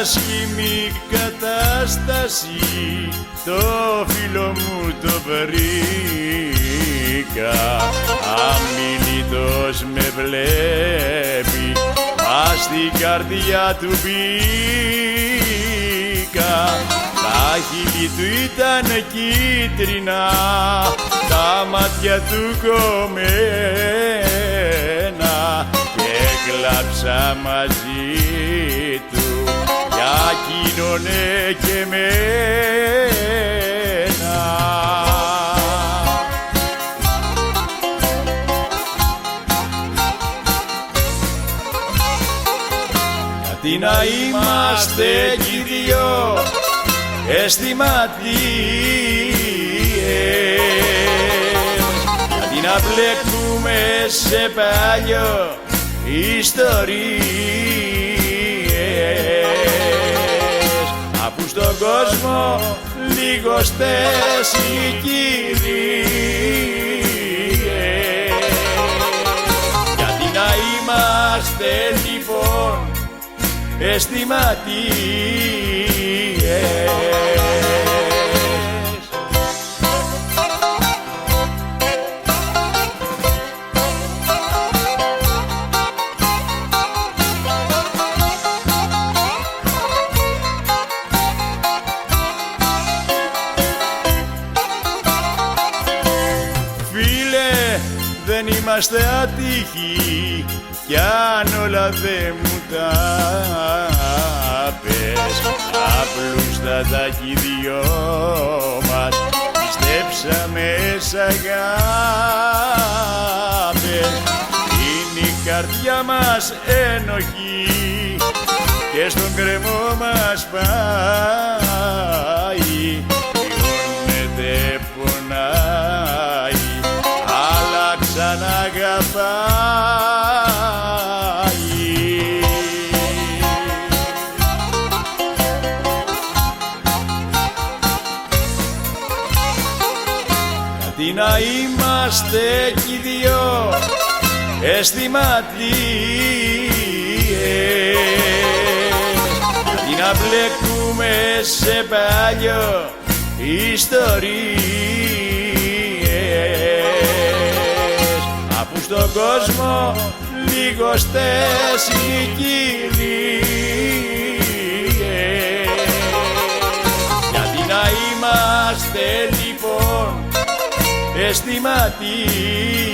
άσχημη κατάσταση το φίλο μου το βρήκα. Αμιλητός με βλέπει, μα στην καρδιά του μπήκα. Τα χείλη του ήταν κίτρινα, τα μάτια του κομμένα και έκλαψα μαζί του για εκείνον και εμένα. Γιατί να είμαστε κι οι δυο αισθηματίες, γιατί να μπλέκουμε σε παλιό ιστορίες, αφού στον κόσμο λιγοστές οι κυρίες. Γιατί να είμαστε λοιπόν αισθηματίες. Φίλε, δεν είμαστε άτυχοι κι αν όλα δε μου τα πες, απλούστατα κι οι δυο μας πιστέψαμε σ' αγάπες. Είναι η καρδιά μας ένοχη και στον κρεμό μας πάει, λιγώνεται, πονάει, αλλά ξαναγαπάει. Γιατί να είμαστε κι οι δυο αισθηματίες, γιατί να μπλέκουμε σε παλιό ιστορίες, αφού στον κόσμο λιγοστές οι κυρίες. Γιατί να είμαστε λοιπόν αισθηματίες.